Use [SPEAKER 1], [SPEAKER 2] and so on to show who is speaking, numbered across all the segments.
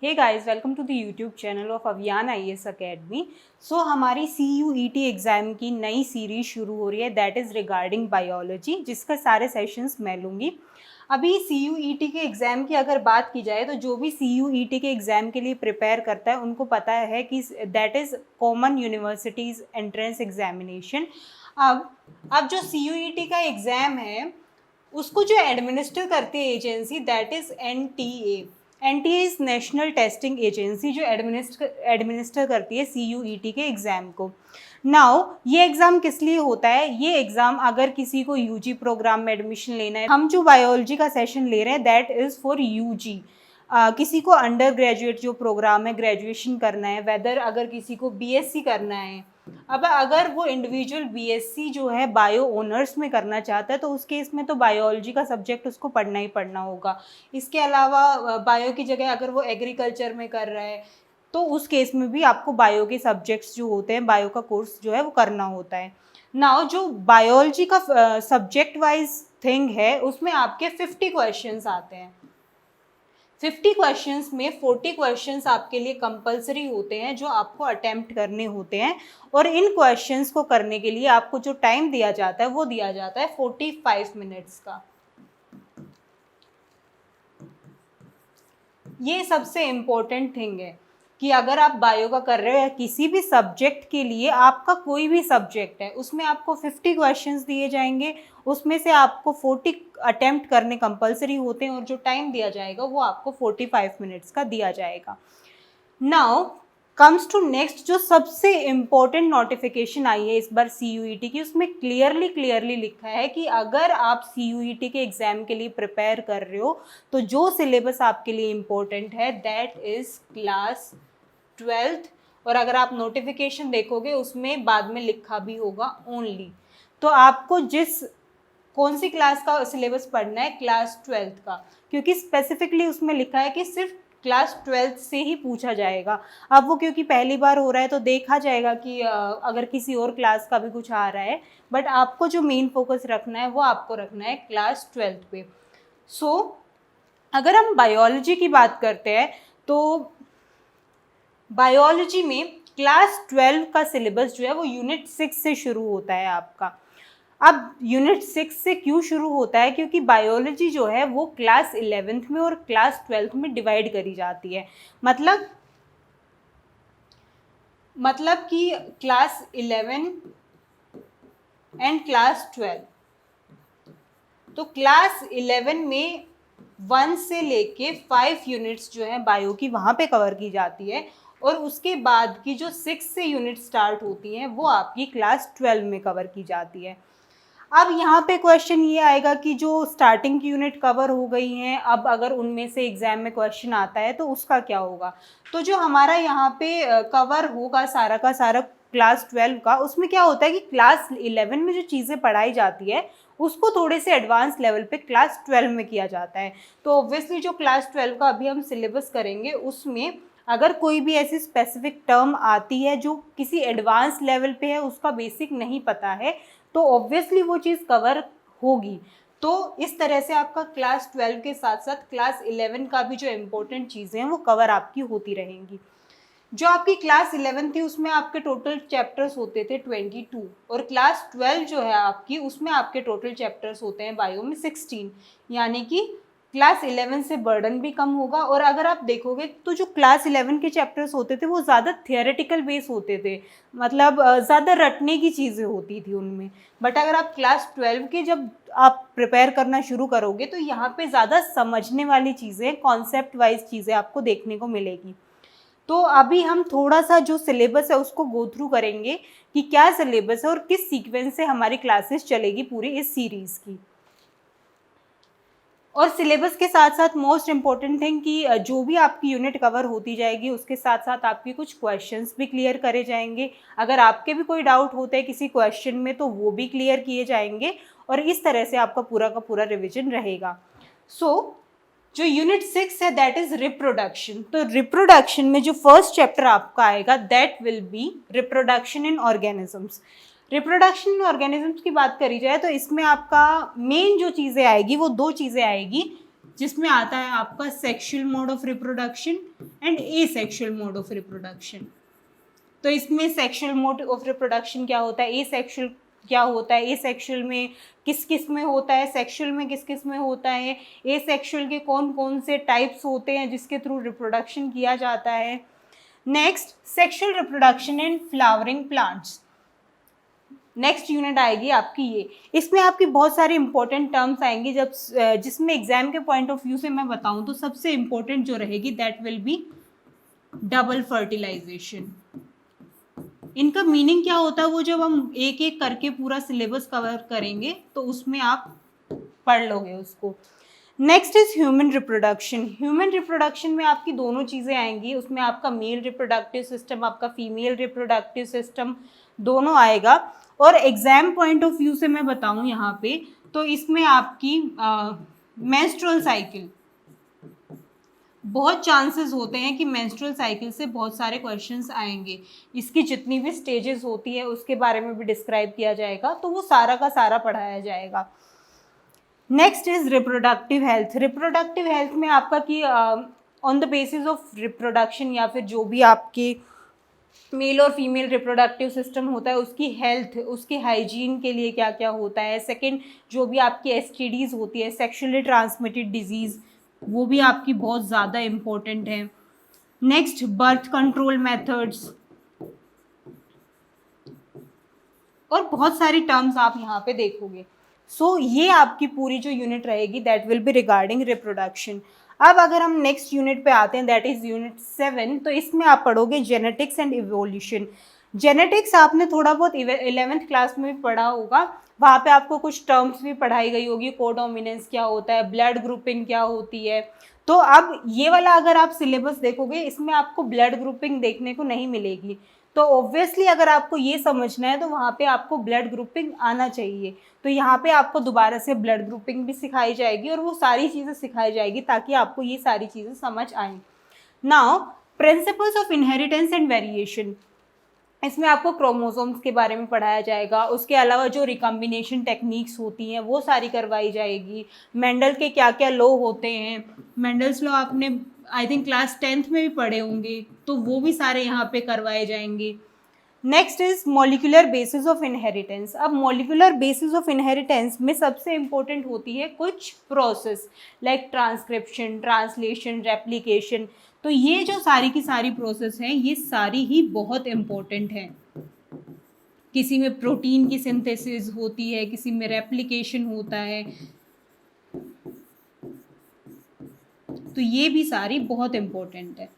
[SPEAKER 1] Hey guys, welcome to the YouTube channel of Aviyan IAS Academy. So हमारी CUET exam की नई series शुरू हो रही है, दैट इज़ रिगार्डिंग बायोलॉजी, जिसका सारे सेशंस मैं लूँगी। अभी CUET के एग्ज़ाम की अगर बात की जाए तो जो भी CUET के एग्ज़ाम के लिए प्रिपेयर करता है उनको पता है कि that is common universities entrance examination. अब जो CUET का एग्ज़ाम है उसको जो एडमिनिस्टर करती है agency, that is NTA। NTA is national testing agency, जो एडमिनिस्टर करती है CUET के एग्ज़ाम को। नाउ ये एग्ज़ाम किस लिए होता है? ये एग्ज़ाम अगर किसी को UG प्रोग्राम में एडमिशन लेना है, हम जो बायोलॉजी का सेशन ले रहे हैं दैट इज़ फॉर UG। किसी को अंडर ग्रेजुएट जो प्रोग्राम है, ग्रेजुएशन करना है, वेदर अगर किसी को BSc करना है। अब अगर वो इंडिविजुअल BSc जो है बायो ऑनर्स में करना चाहता है तो उस केस में तो बायोलॉजी का सब्जेक्ट उसको पढ़ना ही पढ़ना होगा। इसके अलावा बायो की जगह अगर वो एग्रीकल्चर में कर रहा है तो उस केस में भी आपको बायो के सब्जेक्ट्स जो होते हैं, बायो का कोर्स जो है वो करना होता है। नाउ जो बायोलॉजी का सब्जेक्ट वाइज थिंग है उसमें आपके 50 क्वेश्चंस आते हैं। 50 क्वेश्चंस में 40 क्वेश्चंस आपके लिए कंपलसरी होते हैं जो आपको अटेम्प्ट करने होते हैं, और इन क्वेश्चंस को करने के लिए आपको जो टाइम दिया जाता है वो दिया जाता है 45 मिनट्स का। ये सबसे इम्पोर्टेंट थिंग है कि अगर आप बायो का कर रहे हो या किसी भी सब्जेक्ट के लिए, आपका कोई भी सब्जेक्ट है उसमें आपको 50 क्वेश्चंस दिए जाएंगे, उसमें से आपको 40 अटेम्प्ट करने कंपलसरी होते हैं और जो टाइम दिया जाएगा वो आपको 45 मिनट्स का दिया जाएगा। नाउ कम्स टू नेक्स्ट, जो सबसे इम्पोर्टेंट नोटिफिकेशन आई है इस बार CUET की, उसमें क्लियरली लिखा है कि अगर आप CUET के एग्ज़ाम के लिए प्रिपेयर कर रहे हो तो जो सिलेबस आपके लिए इम्पोर्टेंट है दैट इज़ क्लास 12th। और अगर आप नोटिफिकेशन देखोगे उसमें बाद में लिखा भी होगा ओनली। तो आपको कौन सी क्लास का सिलेबस पढ़ना है? क्लास 12th का, क्योंकि स्पेसिफिकली उसमें लिखा है कि सिर्फ क्लास 12th से ही पूछा जाएगा। अब वो क्योंकि पहली बार हो रहा है तो देखा जाएगा कि अगर किसी और क्लास का भी कुछ आ रहा है, बट आपको जो मेन फोकस रखना है वो आपको रखना है क्लास 12th पे। सो अगर हम बायोलॉजी की बात करते हैं तो बायोलॉजी में क्लास 12 का सिलेबस जो है वो यूनिट 6 से शुरू होता है आपका। अब यूनिट 6 से क्यों शुरू होता है? क्योंकि बायोलॉजी जो है वो क्लास 11th में और क्लास 12th में डिवाइड करी जाती है। मतलब कि क्लास 11 एंड क्लास 12। तो क्लास 11 में 1 से लेके 5 यूनिट्स जो है बायो की वहाँ पे कवर की जाती है, और उसके बाद की जो 6 से यूनिट स्टार्ट होती हैं वो आपकी क्लास 12 में कवर की जाती है। अब यहाँ पे क्वेश्चन ये आएगा कि जो स्टार्टिंग की यूनिट कवर हो गई हैं, अब अगर उनमें से एग्जाम में क्वेश्चन आता है तो उसका क्या होगा? तो जो हमारा यहाँ पे कवर होगा सारा का सारा क्लास 12 का, उसमें क्या होता है कि क्लास 11 में जो चीज़ें पढ़ाई जाती है उसको थोड़े से एडवांस लेवल पे क्लास 12 में किया जाता है। तो ऑब्वियसली जो क्लास 12 का अभी हम सिलेबस करेंगे उसमें अगर कोई भी ऐसी स्पेसिफिक टर्म आती है जो किसी एडवांस लेवल पे है, उसका बेसिक नहीं पता है, तो ऑब्वियसली वो चीज़ कवर होगी। तो इस तरह से आपका क्लास 12 के साथ साथ क्लास 11 का भी जो इम्पोर्टेंट चीज़ें हैं वो कवर आपकी होती रहेंगी। जो आपकी क्लास 11 थी उसमें आपके टोटल चैप्टर्स होते थे 22, और क्लास 12 जो है आपकी उसमें आपके टोटल चैप्टर्स होते हैं बायो में 16। यानी कि क्लास 11 से बर्डन भी कम होगा। और अगर आप देखोगे तो जो क्लास 11 के चैप्टर्स होते थे वो ज़्यादा थियोरेटिकल बेस होते थे, मतलब ज़्यादा रटने की चीज़ें होती थी उनमें। बट अगर आप क्लास 12 के जब आप प्रिपेयर करना शुरू करोगे तो यहाँ पे ज़्यादा समझने वाली चीज़ें, कॉन्सेप्ट वाइज चीज़ें आपको देखने को मिलेगी। तो अभी हम थोड़ा सा जो सिलेबस है उसको गो थ्रू करेंगे कि क्या सिलेबस है और किस सीक्वेंस से हमारी क्लासेस चलेगी पूरी इस सीरीज़ की। और सिलेबस के साथ साथ मोस्ट इम्पॉर्टेंट थिंग कि जो भी आपकी यूनिट कवर होती जाएगी उसके साथ साथ आपके कुछ क्वेश्चंस भी क्लियर करे जाएंगे। अगर आपके भी कोई डाउट होता है किसी क्वेश्चन में तो वो भी क्लियर किए जाएंगे, और इस तरह से आपका पूरा का पूरा रिविजन रहेगा। जो यूनिट 6 है दैट इज रिप्रोडक्शन। तो रिप्रोडक्शन में जो फर्स्ट चैप्टर आपका आएगा that will B reproduction in organisms. Reproduction in organisms की बात करी जाए तो इसमें आपका मेन जो चीज़ें आएगी वो दो चीज़ें आएगी। जिसमें आता है आपका sexual mode of reproduction and asexual mode of reproduction. तो इसमें सेक्सुअल मोड ऑफ रिप्रोडक्शन क्या होता है, एसेक्सुअल क्या होता है, एसेक्सुअल में किस किस में होता है, सेक्सुअल में किस किस में होता है, एसेक्सुअल के कौन कौन से टाइप्स होते हैं जिसके थ्रू रिप्रोडक्शन किया जाता है। Next, sexual reproduction in flowering plants. Next unit आएगी आपकी ये, इसमें आपकी बहुत सारी इंपॉर्टेंट टर्म्स आएंगी जब जिसमें एग्जाम के पॉइंट ऑफ व्यू से मैं बताऊं तो सबसे इंपॉर्टेंट जो रहेगी that will be double fertilization. इनका मीनिंग क्या होता है वो जब हम एक एक करके पूरा सिलेबस कवर करेंगे तो उसमें आप पढ़ लोगे उसको। Next is human reproduction. Human reproduction में आपकी दोनों चीज़ें आएंगी, उसमें आपका मेल रिप्रोडक्टिव सिस्टम, आपका फीमेल रिप्रोडक्टिव सिस्टम दोनों आएगा। और एग्जाम पॉइंट ऑफ व्यू से मैं बताऊं यहाँ पे तो इसमें आपकी मेंस्ट्रुअल साइकिल, बहुत चांसेस होते हैं कि मेंस्ट्रुअल साइकिल से बहुत सारे क्वेश्चंस आएंगे। इसकी जितनी भी स्टेजेस होती है उसके बारे में भी डिस्क्राइब किया जाएगा, तो वो सारा का सारा पढ़ाया जाएगा। Next is reproductive health. Reproductive health में आपका कि on the basis of reproduction या फिर जो भी आपके मेल और फीमेल रिप्रोडक्टिव सिस्टम होता है उसकी हेल्थ, उसके हाइजीन के लिए क्या क्या होता है। सेकंड, जो भी आपकी एसटीडीज होती है, सेक्सुअली ट्रांसमिटेड डिजीज़, वो भी आपकी बहुत ज़्यादा इम्पोर्टेंट है। नेक्स्ट, बर्थ कंट्रोल मेथड्स, और बहुत सारी टर्म्स आप यहाँ पे देखोगे। सो ये आपकी पूरी जो यूनिट रहेगी that will B regarding reproduction. अब अगर हम नेक्स्ट यूनिट पे आते हैं दैट इज यूनिट 7, तो इसमें आप पढ़ोगे जेनेटिक्स एंड इवोल्यूशन। जेनेटिक्स आपने थोड़ा बहुत 11th क्लास में भी पढ़ा होगा, वहाँ पे आपको कुछ टर्म्स भी पढ़ाई गई होगी, कोडोमिनेंस क्या होता है, ब्लड ग्रुपिंग क्या होती है। तो अब ये वाला अगर आप सिलेबस देखोगे इसमें आपको ब्लड ग्रुपिंग देखने को नहीं मिलेगी, तो ऑब्वियसली अगर आपको ये समझना है तो वहाँ पे आपको ब्लड ग्रुपिंग आना चाहिए। तो यहाँ पे आपको दोबारा से ब्लड ग्रुपिंग भी सिखाई जाएगी और वो सारी चीज़ें सिखाई जाएगी ताकि आपको ये सारी चीज़ें समझ आएँ। Now, principles of inheritance and variation, इसमें आपको क्रोमोसोम्स के बारे में पढ़ाया जाएगा। उसके अलावा जो रिकम्बिनेशन टेक्निक्स होती हैं वो सारी करवाई जाएगी। मेंडल के क्या क्या लॉ होते हैं, मेंडल्स लॉ आपने आई थिंक क्लास 10th में भी पढ़े होंगे, तो वो भी सारे यहाँ पे करवाए जाएंगे। Next is molecular basis of inheritance. अब मॉलिक्यूलर बेसिस ऑफ इनहेरिटेंस में सबसे इंपॉर्टेंट होती है कुछ process like transcription, translation, replication. तो ये जो सारी की सारी प्रोसेस हैं ये सारी ही बहुत इम्पोर्टेंट हैं। किसी में प्रोटीन की सिंथेसिस होती है, किसी में रेप्लिकेशन होता है, तो ये भी सारी बहुत इम्पोर्टेंट है।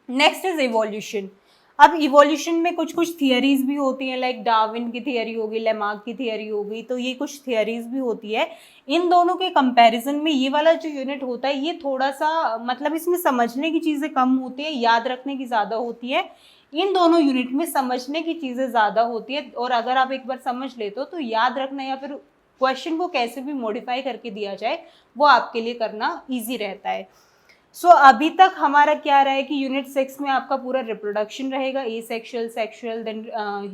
[SPEAKER 1] Next is evolution. अब इवोल्यूशन में कुछ कुछ थियरीज भी होती हैं, लाइक डार्विन की थियरी होगी, लेमार्क की थियरी होगी, तो ये कुछ थियरीज भी होती है। इन दोनों के कंपैरिजन में ये वाला जो यूनिट होता है ये थोड़ा सा मतलब इसमें समझने की चीज़ें कम होती है, याद रखने की ज़्यादा होती है। इन दोनों यूनिट में समझने की चीज़ें ज़्यादा होती है, और अगर आप एक बार समझ लेते हो तो याद रखना या फिर क्वेश्चन को कैसे भी मॉडिफाई करके दिया जाए वो आपके लिए करना ईजी रहता है। सो अभी तक हमारा क्या रहा है कि यूनिट 6 में आपका पूरा रिप्रोडक्शन रहेगा, asexual, sexual, then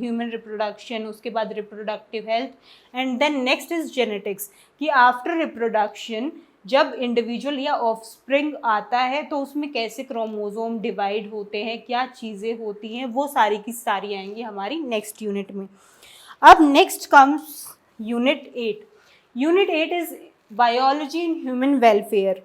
[SPEAKER 1] human reproduction, उसके बाद reproductive health, and then next is genetics, कि आफ्टर रिप्रोडक्शन जब इंडिविजुअल या ऑफस्प्रिंग आता है तो उसमें कैसे क्रोमोसोम डिवाइड होते हैं, क्या चीज़ें होती हैं, वो सारी की सारी आएंगी हमारी नेक्स्ट यूनिट में। अब next comes unit 8। Unit 8 is biology in human welfare.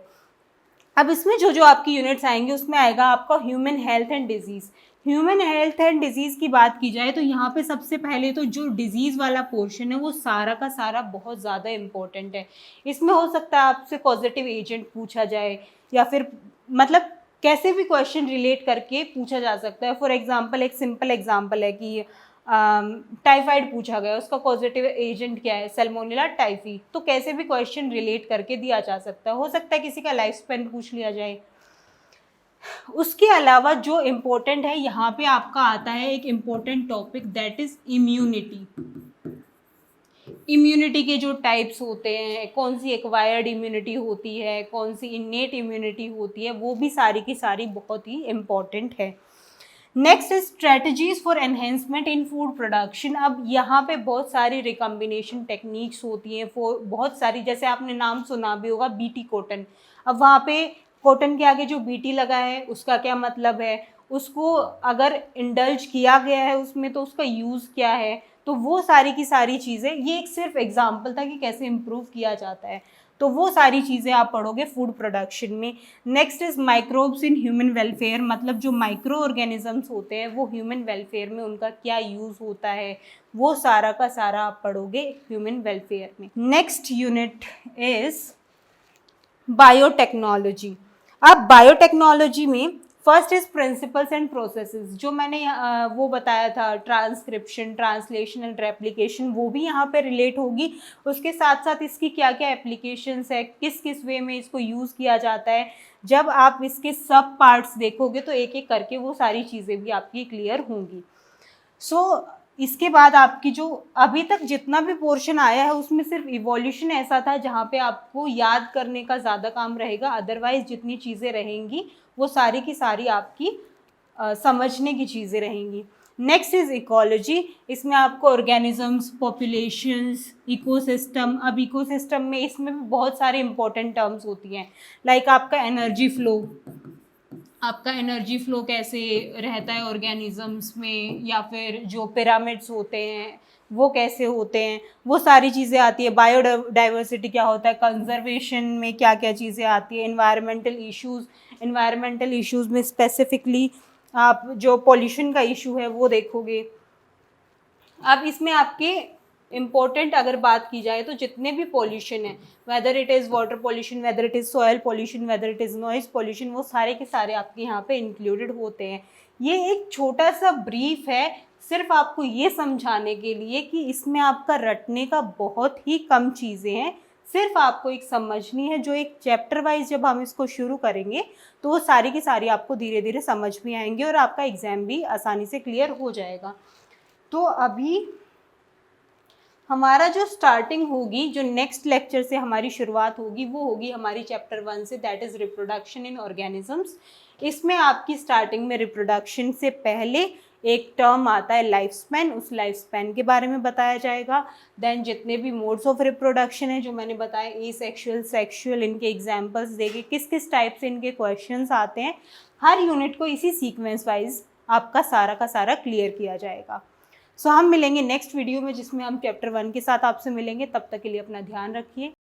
[SPEAKER 1] अब इसमें जो जो आपकी यूनिट्स आएंगे उसमें आएगा आपका human health and disease. Human health and disease की बात की जाए तो यहाँ पे सबसे पहले तो जो डिजीज़ वाला पोर्शन है वो सारा का सारा बहुत ज़्यादा इम्पोर्टेंट है। इसमें हो सकता है आपसे पॉजिटिव एजेंट पूछा जाए या फिर मतलब कैसे भी क्वेश्चन रिलेट करके पूछा जा सकता है। फॉर एग्जाम्पल, एक सिंपल एग्जाम्पल है कि टाइफाइड पूछा गया, उसका पॉजिटिव एजेंट क्या है, सैल्मोनेला टाइफी, तो कैसे भी क्वेश्चन रिलेट करके दिया जा सकता है। हो सकता है किसी का लाइफ स्पेन पूछ लिया जाए। उसके अलावा जो इम्पोर्टेंट है यहाँ पे आपका आता है एक important topic that is immunity. Immunity के जो टाइप्स होते हैं, कौन सी एक्वायर्ड इम्यूनिटी होती है, कौन सी इन्नेट इम्यूनिटी होती है, वो भी सारी की सारी बहुत ही इम्पोर्टेंट है। Next is strategies for enhancement in food production. अब यहाँ पे बहुत सारी रिकम्बिनेशन टेक्निक्स होती हैं, बहुत सारी, जैसे आपने नाम सुना भी होगा बीटी कॉटन। अब वहाँ पे कॉटन के आगे जो बीटी लगा है उसका क्या मतलब है, उसको अगर इंडल्ज किया गया है उसमें तो उसका यूज़ क्या है, तो वो सारी की सारी चीज़ें, ये एक सिर्फ एग्जाम्पल था कि कैसे इम्प्रूव किया जाता है, तो वो सारी चीज़ें आप पढ़ोगे फूड प्रोडक्शन में। Next is microbes in human welfare, मतलब जो माइक्रो ऑर्गेनिजम्स होते हैं वो ह्यूमन वेलफेयर में उनका क्या यूज़ होता है, वो सारा का सारा आप पढ़ोगे ह्यूमन वेलफेयर में। Next unit is biotechnology. अब बायोटेक्नोलॉजी में first is principles and processes, जो मैंने वो बताया था ट्रांसक्रिप्शन, ट्रांसलेशन एंड रेप्लिकेशन, वो भी यहाँ पे रिलेट होगी। उसके साथ साथ इसकी क्या क्या एप्लीकेशंस है, किस किस वे में इसको यूज़ किया जाता है, जब आप इसके सब पार्ट्स देखोगे तो एक एक करके वो सारी चीज़ें भी आपकी क्लियर होंगी। सो इसके बाद आपकी जो अभी तक जितना भी पोर्शन आया है उसमें सिर्फ इवोल्यूशन ऐसा था जहाँ पे आपको याद करने का ज़्यादा काम रहेगा, अदरवाइज जितनी चीज़ें रहेंगी वो सारी की सारी आपकी समझने की चीज़ें रहेंगी। नेक्स्ट इज इकोलॉजी, इसमें आपको ऑर्गेनिजम्स, पॉपुलेशंस, इकोसिस्टम। अब इकोसिस्टम में इसमें भी बहुत सारे इंपॉर्टेंट टर्म्स होती हैं, लाइक आपका एनर्जी फ्लो, आपका एनर्जी फ्लो कैसे रहता है ऑर्गेनिजम्स में, या फिर जो पिरामिड्स होते हैं वो कैसे होते हैं, वो सारी चीज़ें आती है। बायोडाइवर्सिटी क्या होता है, कंजर्वेशन में क्या क्या चीज़ें आती है, एनवायरमेंटल इश्यूज़, एनवायरमेंटल इश्यूज़ में स्पेसिफिकली आप जो पॉल्यूशन का इशू है वो देखोगे। अब इसमें आपके इम्पोर्टेंट अगर बात की जाए तो जितने भी पॉल्यूशन है, whether it is water pollution, whether it is soil pollution, whether it is noise pollution, वो सारे के सारे आपके यहाँ पे इंक्लूडेड होते हैं। ये एक छोटा सा ब्रीफ है सिर्फ आपको ये समझाने के लिए कि इसमें आपका रटने का बहुत ही कम चीज़ें हैं, सिर्फ आपको एक समझनी है, जो एक चैप्टर वाइज जब हम इसको शुरू करेंगे तो वो सारी की सारी आपको धीरे धीरे समझ भी आएंगे और आपका एग्ज़ाम भी आसानी से क्लियर हो जाएगा। तो अभी हमारा जो स्टार्टिंग होगी, जो नेक्स्ट लेक्चर से हमारी शुरुआत होगी, वो होगी हमारी चैप्टर 1 से, that is reproduction in organisms. इसमें आपकी स्टार्टिंग में रिप्रोडक्शन से पहले एक टर्म आता है लाइफ स्पैन, उस लाइफ स्पैन के बारे में बताया जाएगा। देन जितने भी मोड्स ऑफ रिप्रोडक्शन है जो मैंने बताया, एसेक्सुअल, सेक्सुअल, इनके एग्जाम्पल्स देके किस किस टाइप से इनके क्वेश्चंस आते हैं, हर यूनिट को इसी सीक्वेंस वाइज आपका सारा का सारा क्लियर किया जाएगा। सो हम मिलेंगे नेक्स्ट वीडियो में जिसमें हम चैप्टर 1 के साथ आपसे मिलेंगे। तब तक के लिए अपना ध्यान रखिए।